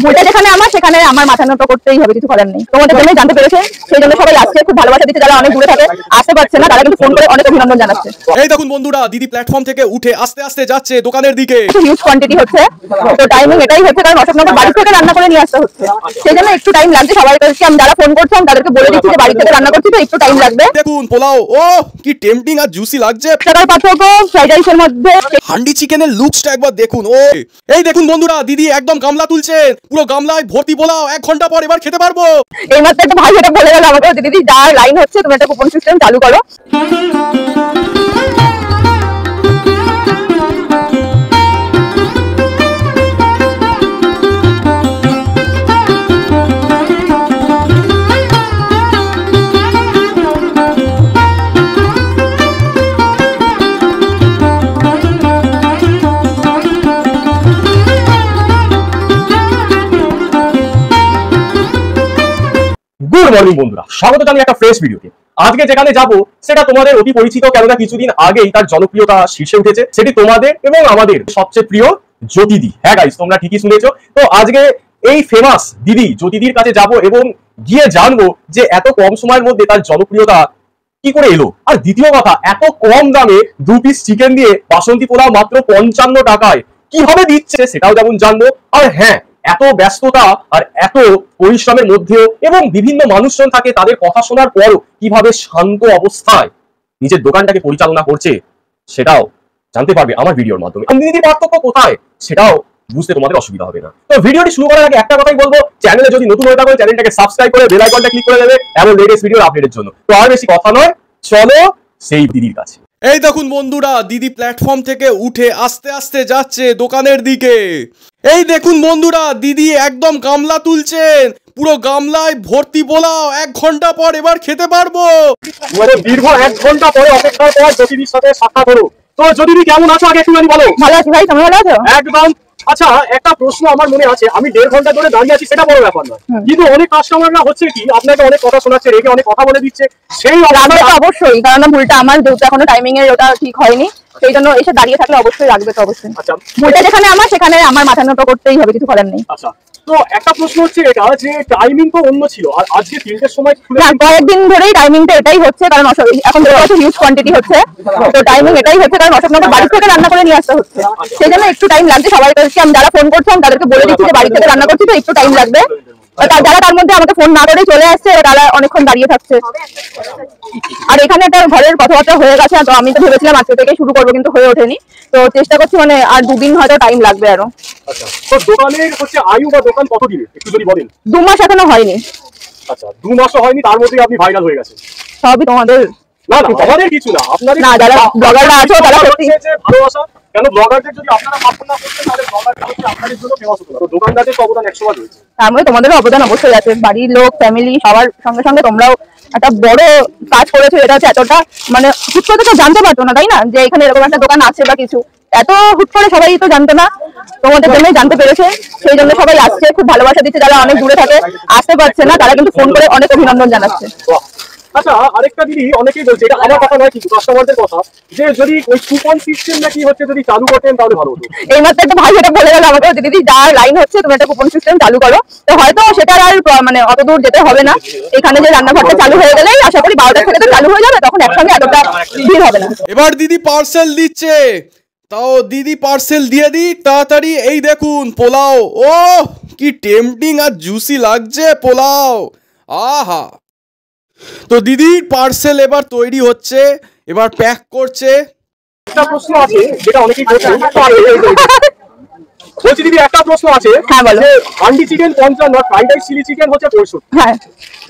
ভুলটা যেখানে আমার সেখানে আমার মাথা নত করতেই হবে, কিছু করার নেই। তোমাদের জন্য জানতে পেরেছে, সেই জন্য সবাই আসছে, খুব ভালোবাসা দিচ্ছে। যারা অনেক দূরে থাকে আসতে পারছে না, তারা কিন্তু ফোন করে অনেক অভিনন্দন জানাচ্ছে। এই দেখুন বন্ধুরা, দিদি প্ল্যাটফর্ম থেকে উঠে আস্তে আস্তে যাচ্ছে দোকানের দিকে। হিউজ কোয়ান্টিটি হচ্ছে, তো টাইমিং এটাই হচ্ছে, কারণ অশোকনগর বাড়ি থেকে রান্না করে নিয়ে আসতে হচ্ছে, সেই জন্য একটু টাইম লাগছে। সবাইকে আমি যারা ফোন করছি আমি তাদেরকে বলে দিচ্ছি যে বাড়ি থেকে রান্না করছি, তো একটু টাইম লাগবে। দেখুন পোলাও, ও কি টেম্পটিং আর জুসি লাগছে। টাকার পার্থক্য ফ্রাইড রাইসের মধ্যে। হান্ডি চিকেনের লুকসটা একবার দেখুন। ও এই দেখুন বন্ধুরা, দিদি একদম গামলা তুলছেন, পুরো গামলায় ভর্তি পোলাও। 1 ঘন্টা পর এবার খেতে পারবো। এইমাত্র একটা ভাই এটা বলে গেল আমাকে, দিদি যার লাইন হচ্ছে তুমি একটা কুপন সিস্টেম চালু করো। গুড মর্নিং বন্ধুরা, স্বাগত জানাই একটা ফ্রেশ ভিডিওতে। আজকে যেখানে যাব সেটা তোমাদের অতি পরিচিত, কেননা কিছুদিন আগেই তার জনপ্রিয়তা শীর্ষে উঠেছে। সেটি তোমাদের এবং আমাদের সবচেয়ে প্রিয় জ্যোতিদি। হ্যাঁ গাইস, তোমরা ঠিকই শুনেছো। তো আজকে এই ফেমাস দিদি জ্যোতিদির কাছে যাব এবং গিয়ে জানবো যে এত কম সময়ের মধ্যে তার জনপ্রিয়তা কি করে এলো। আর দ্বিতীয় কথা, এত কম দামে 2 পিস চিকেন দিয়ে বাসন্তী পোলাও মাত্র 55 টাকায় কিভাবে দিচ্ছে সেটাও যেমন জানবো। আর হ্যাঁ, এত ব্যস্ততা আর এত পরিশ্রমের মধ্যেও এবং বিভিন্ন মানুষজন থাকে, তাদের কথা শোনার পরও কিভাবে শান্ত অবস্থায় নিজের দোকানটাকে পরিচালনা করছে সেটাও জানতে পারবে আমার ভিডিওর মাধ্যমে। দিদি পার্থক্য কোথায় সেটাও বুঝতে তোমাদের অসুবিধা হবে না। তো ভিডিওটি শুরু করার আগে একটা কথাই বলবো, চ্যানেলে যদি নতুন হয়ে থাকো চ্যানেলটাকে সাবস্ক্রাইব করে বেল আইকনটা ক্লিক করে দেবে এমন লেটেস্ট ভিডিওর আপডেটের জন্য। তো আর বেশি কথা নয়, চলো সেই দিদির কাছে। এই দেখুন বন্ধুরা, দিদি প্ল্যাটফর্ম থেকে উঠে আস্তে আস্তে যাচ্ছে দোকানের দিকে। এই দেখুন বন্ধুরা, দিদি একদম গামলা তুলছেন, পুরো গামলায় ভর্তি পোলাও। 1 ঘন্টা পর এবার খেতে পারবো। দীর্ঘ 1 ঘন্টা পরে অপেক্ষার পর জ্যোতিদির সাথে সাক্ষাৎ হলো। তো জ্যোতিদি কেমন আছো আগে একটু বলো। ভালো আছি ভাই, তুমি ভালো আছো? একদম। আচ্ছা, একটা প্রশ্ন আমার মনে আছে, আমি 1.5 ঘন্টা ধরে দাঁড়িয়ে আছি সেটা বড় ব্যাপার নয়, কিন্তু অনেক কাস্টমাররা হচ্ছে কি আপনাকে অনেক কথা শোনাচ্ছে, রেগে অনেক কথা বলে দিচ্ছে। সেই অবশ্যই, কারণ ভুলটা আমার, যেহেতু এখনো টাইমিং এর ওটা ঠিক হয়নি, সেই জন্য এসে দাঁড়িয়ে থাকলে অবশ্যই রাখবে তো অবশ্যই। আচ্ছা, ভুলটা যেখানে আমার সেখানে আমার মাথা নত করতেই হবে, কিছু করার নেই। আচ্ছা, তো একটা প্রশ্ন হচ্ছে এটা যে টাইমিং তো অন্য ছিল, আর আজকে 3টের সময় কয়েকদিন ধরেই টাইমিংটা এটাই হচ্ছে, কারণ এখন হিউজ কোয়ান্টিটি হচ্ছে, তো টাইমিং এটাই হচ্ছে, কারণ অশোকনগর বাড়ি থেকে রান্না করে নিয়ে আসতে হচ্ছে, সেই জন্য একটু টাইম লাগছে। সবাইকে আমি যারা ফোন করছি আমি তাদেরকে বলে দিচ্ছি যে বাড়ি থেকে রান্না করছি, তো একটু টাইম লাগবে। যারা তার মধ্যে আমাকে ফোন না করেই চলে আসছে, তারা অনেকক্ষণ দাঁড়িয়ে থাকছে। আর এখানে একটা ঘরের কথাবার্তা হয়ে গেছে, তো আমি তো ভেবেছিলাম আজকে থেকেই শুরু করবো, কিন্তু হয়ে ওঠেনি। তো চেষ্টা করছি, মানে আর 2 দিন হয়তো টাইম লাগবে আরো। আচ্ছা, তো দোকানের হচ্ছে আয়ু বা দোকান কত দিনের একটু যদি বলেন। 2 মাস এখনো হয়নি। আচ্ছা, 2 মাসও হয়নি, তার মধ্যেই আপনি ভাইরাল হয়ে গেছেন। সবই তোমাদের। না না, আমাদের কিছু না, আপনাদের না, যারা ব্লগাররা আছো তারা সত্যি ভালোবাসা। কেন ব্লগারদের যদি আপনারা পাঠন না করতেন তাহলে ব্লগাররা হচ্ছে আপনাদের জন্য ফেমাস হতো না। তো দোকানদারদের অবদান 100 বার রয়েছে। তার মধ্যে তোমাদেরও অবদান অবশ্যই আছে, বাড়ির লোক, ফ্যামিলি, সবার সঙ্গে সঙ্গে তোমরাও একটা বড় কাজ করেছো। এটা হচ্ছে এতটা মানে হুট করে তো জানতে পারতো না, তাই না, যে এখানে এরকম একটা দোকান আছে বা কিছু। এত হুট করে সবাই তো জানতো না, তোমাদের জন্যই জানতে পেরেছে, সেই জন্য সবাই আসছে, খুব ভালোবাসা দিচ্ছে। যারা অনেক দূরে থাকে আসতে পারছে না, তারা কিন্তু ফোন করে অনেক অভিনন্দন জানাচ্ছে। আচ্ছা, আরেকটা দিদি অনেকেই বলছে, এটা আমার কথা নয় কিন্তু কাস্টমারদের কথা, যে যদি ওই কুপন সিস্টেম নাকি হচ্ছে যদি চালু করতেন তাহলে ভালো হতো। এইমাত্র একটা ভাই এটা বলে গেল আমাকে, দিদি যার লাইন হচ্ছে তুমি একটা কুপন সিস্টেম চালু করো। তো হয়তো সেটার আর মানে অত দূর যেতে হবে না, এখানে যে রান্নাঘরটা চালু হয়ে গেলেই আশা করি 12টা থেকে তো চালু হয়ে যাবে, তখন একসঙ্গে এতটা ভিড় হবে না। এবার দিদি পার্সেল দিচ্ছে, তাও দিদি পার্সেল দিয়ে দিক তাড়াতাড়ি। এই দেখুন পোলাও, ও কি টেম্পটিং আর জুসি লাগছে পোলাও। আহা, তো দিদির পার্সেল এবার তৈরি হচ্ছে, এবার প্যাক করছে। একটা প্রশ্ন আছে যেটা অনেকেই করছেন, বলছি দিদি একটা প্রশ্ন আছে। হ্যাঁ বলো। হান্ডি চিকেন 55 আর ফ্রাইড রাইস চিলি চিকেন হচ্ছে 65। হ্যাঁ,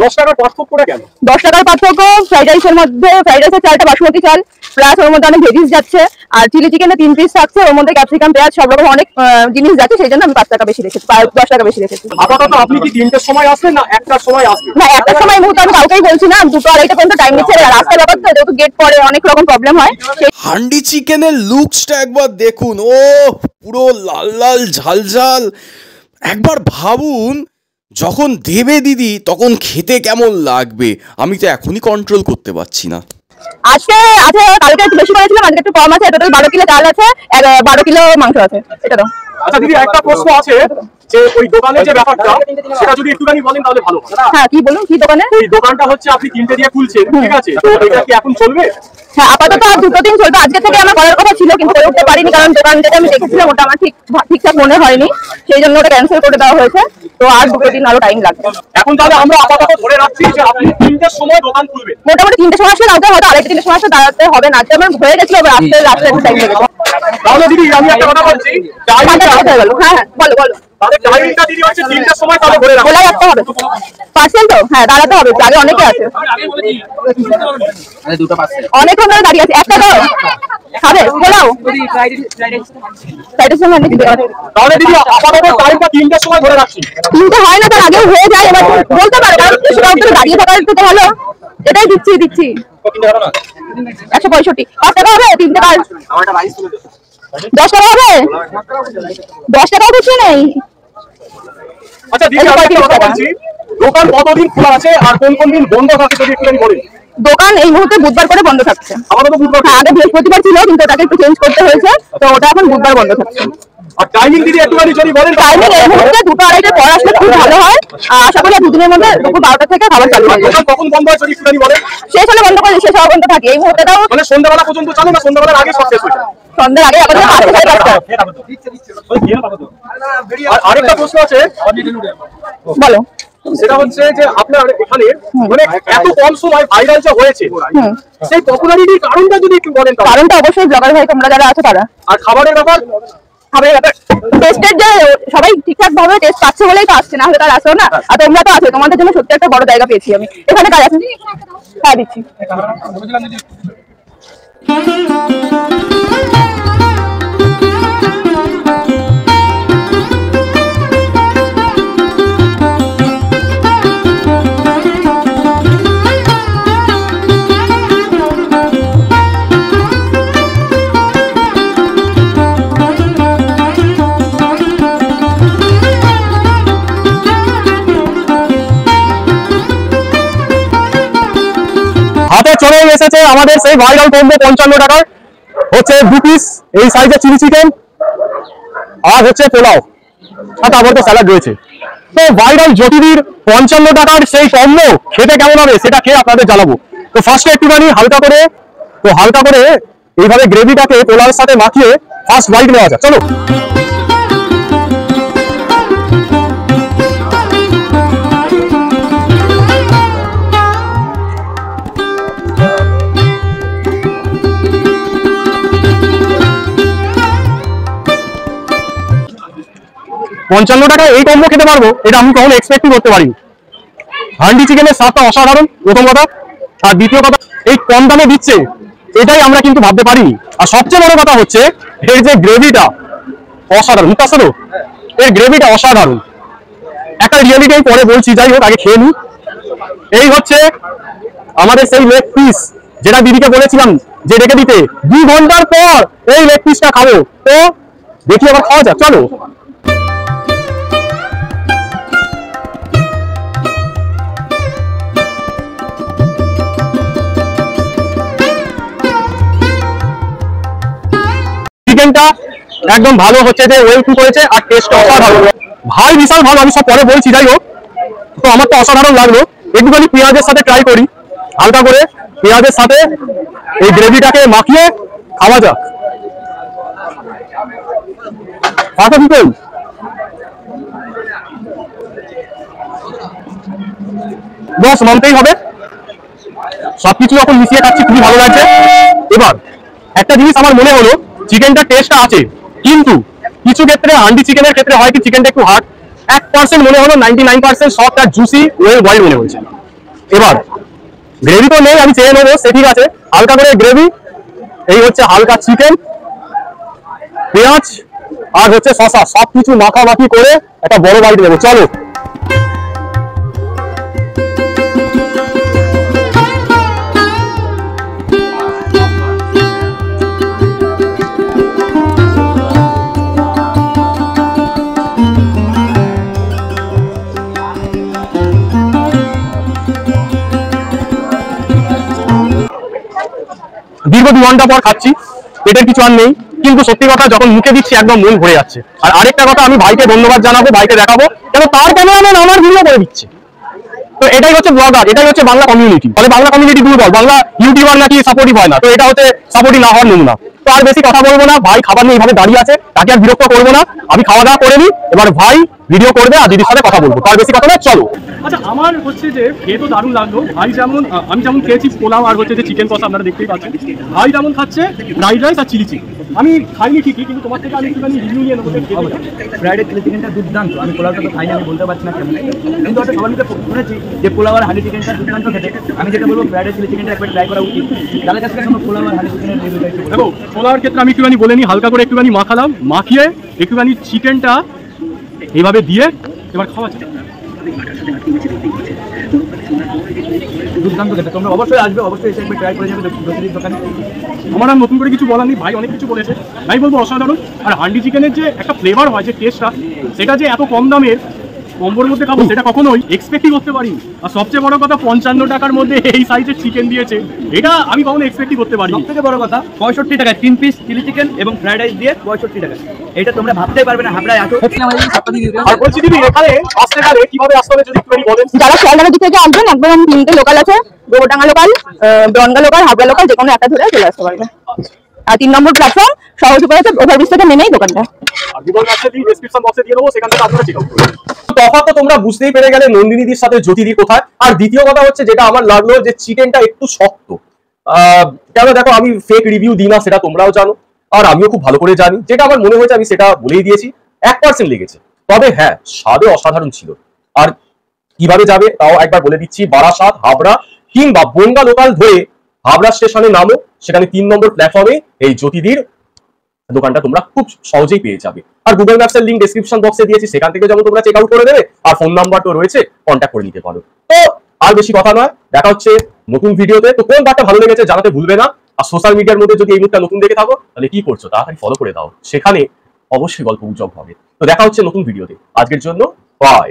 10 টাকার পার্থক্যটা কেন? 10 টাকার পার্থক্য ফ্রাইড রাইসের মধ্যে, ফ্রাইড রাইসের চালটা বাসমতি চাল, প্লাস ওর মধ্যে অনেক ভেজিস যাচ্ছে, আর চিলি চিকেনে 3 পিস থাকছে, ওর মধ্যে ক্যাপসিকাম, পেঁয়াজ, সব রকম অনেক জিনিস যাচ্ছে, সেই জন্য আমি 5 টাকা বেশি রেখেছি, 10 টাকা বেশি রেখেছি। আপাতত আপনি কি 3টের সময় আসবেন না 1টার সময় আসবেন? না, 1টার সময় মুহূর্তে আমি কাউকেই বলছি না, 2টো 2:30 পর্যন্ত টাইম নিচ্ছে। আর রাস্তার ব্যাপার তো, যেহেতু গেট পরে অনেক রকম প্রবলেম হয়। হান্ডি চিকেনের লুকসটা একবার দেখুন, ও পুরো লাল লাল ঝাল ঝাল। একবার ভাবুন যখন দেবে দিদি তখন খেতে কেমন লাগবে, আমি তো এখনই কন্ট্রোল করতে পারছি না। আজকে আছে, কালকে একটু বেশি করেছিলাম, আজকে একটু কম আছে। টোটাল 12 কিলো চাল আছে, 12 কিলো মাংস আছে। এটা তো আচ্ছা দিদি, একটা প্রশ্ন আছে যে ওই দোকানের যে ব্যাপারটা সেটা যদি একটুখানি বলেন তাহলে ভালো হয়। হ্যাঁ কি বলুন, কি দোকানে? ওই দোকানটা হচ্ছে আপনি 3টে দিয়ে খুলছেন, ঠিক আছে, তো এটা কি এখন চলবে? হ্যাঁ আপাতত আর 2 দিন চলবে। আজকে থেকে আমার করার কথা ছিল কিন্তু করে উঠতে পারিনি, কারণ দোকান যেটা আমি দেখেছিলাম ওটা আমার ঠিকঠাক মনে হয়নি, সেই জন্য ওটা ক্যান্সেল করে দেওয়া হয়েছে। তো আর 2 দিন আরো টাইম লাগবে। এখন তাহলে আমরা আপাতত ধরে রাখছি যে আপনি 3টের সময় দোকান খুলবেন। মোটামুটি 3টের সময় আসলে কাউকে হয়তো 2:30-3টের সময় আসলে দাঁড়াতে হবে না, আজকে আমার হয়ে গেছিল, আবার রাস্তায় একটু টাইম লেগেছে। তাহলে দিদি আমি একটা কথা বলছি, হ্যাঁ বলো বলো। তাহলে টাইমিংটা দিদি হচ্ছে 3টের সময় তাহলে ধরে রাখুন। বলে রাখতে হবে পার্সেল তো, হ্যাঁ দাঁড়াতে হবে, আগে অনেকে আছে, অনেকক্ষণ ধরে দাঁড়িয়ে আছে। একটা দাও খাবে বলাও তাহলে দিদি আপাতত টাইমটা 3টের সময় ধরে রাখছি। 3টে হয় না, তার আগেও হয়ে যায়, এবার বলতে পারো, কারণ দাঁড়িয়ে থাকার থেকে ভালো এটাই দিচ্ছি 165 5 টাকা হবে 3টে কাজ, 10 টাকা হবে, 10 টাকাও কিছু নেই। আচ্ছা দিদি আমি একটা কথা বলছি, দোকান কতদিন খোলা আছে আর কোন কোন দিন বন্ধ থাকে যদি একটু বলেন। দোকান এই মুহূর্তে বুধবার করে বন্ধ থাকছে। আমারও তো বুধবার। হ্যাঁ আগে বৃহস্পতিবার ছিল কিন্তু ওটাকে একটু চেঞ্জ করতে হয়েছে, তো ওটা এখন বুধবার বন্ধ থাকছে। আর টাইমিং দিদি একটুখানি যদি বলেন। টাইমিং এই মুহূর্তে 2-2:30টার পর আসলে খুব ভালো হয়। আশা করি 2 দিনের মধ্যে দুপুর 12টা থেকে খাবার চালু হয়ে যাবে। কখন বন্ধ হয় যদি একটুখানি বলেন। শেষ হলে বন্ধ করে শেষ হওয়া পর্যন্ত থাকে। এই মুহূর্তেটাও মানে সন্ধ্যাবেলা পর্যন্ত চলে না সন্ধ্যাবেলার আগে সব শেষ হয়ে যায়? সন্ধ্যার আগে আমাদের 5:30। আর আরেকটা প্রশ্ন আছে, বলো। সেটা হচ্ছে যে আপনার এখানে মানে এত কম সময় ভাইরাল যে হয়েছে, সেই পপুলারিটির কারণটা যদি একটু বলেন। কারণটা অবশ্যই ব্লগার ভাই তোমরা যারা আছো তারা। আর খাবারের ব্যাপার, টেস্টের যে সবাই ঠিকঠাক ভাবে টেস্ট পাচ্ছে বলেই তো আসছে, না হলে তার আসো না। আর তোমরা তো আছো, তোমাদের জন্য সত্যি একটা বড় জায়গা পেয়েছি আমি এখানে। কাজ আছে, হ্যাঁ দিচ্ছি। হাতে চলে এসেছে আমাদের সেই ভাইরাল কম্বো 55 টাকার, হচ্ছে 2 পিস এই সাইজের চিলি চিকেন, আর হচ্ছে পোলাও, আর তারপর তো স্যালাড রয়েছে। তো ভাইরাল জ্যোতিদির 55 টাকার সেই কম্বো খেতে কেমন হবে সেটা খেয়ে আপনাদের জানাবো। তো ফার্স্টে একটুখানি হালকা করে এইভাবে গ্রেভিটাকে পোলাওর সাথে মাখিয়ে ফার্স্ট বাইট নেওয়া যাক, চলো। পঞ্চান্ন টাকায় এই কম্বো খেতে পারবো এটা আমি কখনো এক্সপেক্টই করতে পারিনি। হান্ডি চিকেনের স্বাদটা অসাধারণ প্রথম কথা, আর দ্বিতীয় কথা এই কম দামে দিচ্ছে এটাই আমরা কিন্তু ভাবতে পারিনি। আর সবচেয়ে বড় কথা হচ্ছে এর যে গ্রেভিটা অসাধারণ, বুঝতে পারছো তো, এর গ্রেভিটা অসাধারণ। একটা রিয়েলিটি আমি পরে বলছি, যাই হোক আগে খেয়ে নিই। এই হচ্ছে আমাদের সেই লেগ পিস, যেটা দিদিকে বলেছিলাম যে রেখে দিতে, 2 ঘন্টার পর এই লেগ পিসটা খাবো। তো দেখি আবার খাওয়া যাক, চলো। চিকেনটা একদম ভালো হচ্ছে, যে ওয়েল কুক করেছে, আর টেস্ট অসাধারণ ভাই, বিশাল ভালো। আমি সব পরে বলছি, যাই হোক তো আমার তো অসাধারণ লাগলো। একটুখানি পেঁয়াজের সাথে ট্রাই করি, হালকা করে পেঁয়াজের সাথে এই গ্রেভিটাকে মাখিয়ে খাওয়া যাক। আচ্ছা কি করুন, বস মানতেই হবে, সবকিছু যখন মিশিয়ে খাচ্ছি খুবই ভালো লাগছে। এবার একটা জিনিস আমার মনে হলো, চিকেনটা টেস্টটা আছে, কিন্তু কিছু ক্ষেত্রে হান্ডি চিকেনের ক্ষেত্রে হয় কি চিকেনটা একটু হার্ড, 1% মনে হলো 99% সফট আর জুসি ওয়েল বয়েল মনে হয়েছে। এবার গ্রেভি তো নেই, আমি চেয়ে নেবো, সে ঠিক আছে, হালকা করে গ্রেভি, এই হচ্ছে হালকা চিকেন, পেঁয়াজ আর হচ্ছে শসা, সবকিছু মাখামাখি করে একটা বড় বাইট দেবো, চলো। দীর্ঘ 2 ঘন্টা পর খাচ্ছি, পেটের কিছু আর নেই, কিন্তু সত্যি কথা যখন মুখে দিচ্ছি একদম মন ভরে যাচ্ছে। আর আরেকটা কথা, আমি ভাইকে ধন্যবাদ জানাবো, ভাইকে দেখাবো, কেন তার ক্যামেরাম্যান আমার ভিডিও করে দিচ্ছে। তো এটাই হচ্ছে ব্লগার, এটাই হচ্ছে বাংলা কমিউনিটি। তাহলে বাংলা কমিউনিটি দুর্বল, বাংলা ইউটিউবার নাকি সাপোর্টিভ হয় না, তো এটা হচ্ছে সাপোর্টিভ না হওয়ার নমুনা। তো আর বেশি কথা বলবো না, ভাই খাবার নিয়ে এইভাবে দাঁড়িয়ে আছে, তাকে আর বিরক্ত করবো না। আমি খাওয়া দাওয়া করে নিই, এবার ভাই ভিডিও করবে আর দিদির সাথে কথা বলবো। তার বেশি কথা না, চলো। আচ্ছা, আমার হচ্ছে যে খেয়ে তো দারুণ লাগলো ভাই, যেমন আমি যেমন খেয়েছি পোলাও আর হচ্ছে যে চিকেন কষা, আপনারা দেখতেই পাচ্ছেন। ভাই যেমন খাচ্ছে ফ্রাইড রাইস আর চিলি চিকেন, আমি খাইনি ঠিকই, কিন্তু তোমার থেকে আমি একটুখানি রিভিউ নিয়ে নেবো। ফ্রাইড রাইস চিলি চিকেনটা দুর্দান্ত। আমি পোলাওটা তো খাইনি, আমি বলতে পারছি না কেমন, কিন্তু একটা সবার মধ্যে শুনেছি যে পোলাও আর হাঁড়ি চিকেনটা দুর্দান্ত খেতে। আমি যেটা বলবো ফ্রাইড রাইস চিলি চিকেনটা একবার ট্রাই করা উচিত। তাদের কাছ থেকে পোলাও আর হাঁড়ি চিকেনের রিভিউটা একটু দেখো, পোলাওর ক্ষেত্রে আমি একটুখানি বলে নিই, হালকা করে একটুখানি মাখালাম, মাখিয়ে একটুখানি চিকেনটা এইভাবে দিয়ে এবার খাওয়া যায়। দুর্দান্ত খেতে। তোমরা অবশ্যই আসবে, অবশ্যই এসে একবার ট্রাই করে যাবে জ্যোতির দোকানে। আমার আর নতুন করে কিছু বলার নেই, ভাই অনেক কিছু বলেছে, ভাই বলবো অসাধারণ। আর হান্ডি চিকেনের যে একটা ফ্লেভার হয়, যে টেস্টটা, সেটা যে এত কম দামের কম্বোর মধ্যে খাবো সেটা কখনোই এক্সপেক্টই করতে পারিনি। আর সবচেয়ে বড় কথা, 55 টাকার মধ্যে এই সাইজের চিকেন দিয়েছে, এটা আমি কখনো এক্সপেক্টই করতে পারি। সব থেকে বড় কথা 65 টাকায় 3 পিস চিলি চিকেন এবং ফ্রাইড রাইস দিয়ে 65 টাকা। এটা তোমরা ভাবতেই পারবে না। হাবড়ায় আসো। আর বলছি দিদি, এখানে আসতে গেলে কিভাবে আসতে হবে যদি একটু বলেন। যারা শিয়ালদার দিক থেকে আসবেন, একদম 3টে লোকাল আছে, Gobardanga local, Bangaon local, Habra local, যে কোনো একটা ধরে চলে আসতে পারবে। আর 3 নম্বর প্ল্যাটফর্ম সহজ উপায়ে ওভারব্রিজ থেকে নেমেই দোকানটা। আর গুগল ম্যাপসে দিয়ে ডেসক্রিপশন বক্সে দিয়ে দেবো, সেখান থেকে আপনারা চেক আউট করুন। তফাৎ তো তোমরা বুঝতেই পেরে গেলে নন্দিনীদির সাথে জ্যোতিদি কোথায়। আর দ্বিতীয় কথা হচ্ছে, যেটা আমার লাগলো যে চিকেনটা একটু শক্ত। কেন দেখো, আমি ফেক রিভিউ দিই না, সেটা তোমরাও জানো, আর আমিও খুব ভালো করে জানি। যেটা আমার মনে হয়েছে আমি সেটা বলেই দিয়েছি। 1% লেগেছে, তবে হ্যাঁ স্বাদে অসাধারণ ছিল। আর কিভাবে যাবে তাও একবার বলে দিচ্ছি, বারাসাত, হাবড়া কিংবা বনগা লোকাল ধরে হাবড়া স্টেশনে নামো, সেখানে 3 নম্বর প্ল্যাটফর্মে এই জ্যোতিদির দোকানটা তোমরা খুব সহজেই পেয়ে যাবে। আর গুগল ম্যাপসের লিঙ্ক ডেসক্রিপশন বক্সে দিয়েছি, সেখান থেকে যেমন তোমরা চেক আউট করে দেবে, আর ফোন নাম্বারটাও রয়েছে, কন্ট্যাক্ট করে নিতে পারো। তো আর বেশি কথা নয়, দেখা হচ্ছে নতুন ভিডিওতে। তো কোন পার্টটা ভালো লেগেছে জানাতে ভুলবে না। আর সোশ্যাল মিডিয়ার মধ্যে যদি এই মুহূর্তে নতুন দেখে থাকো, তাহলে কি করছো, তাড়াতাড়ি ফলো করে দাও, সেখানে অবশ্যই গল্প গুজব হবে। তো দেখা হচ্ছে নতুন ভিডিওতে। আজকের জন্য বাই।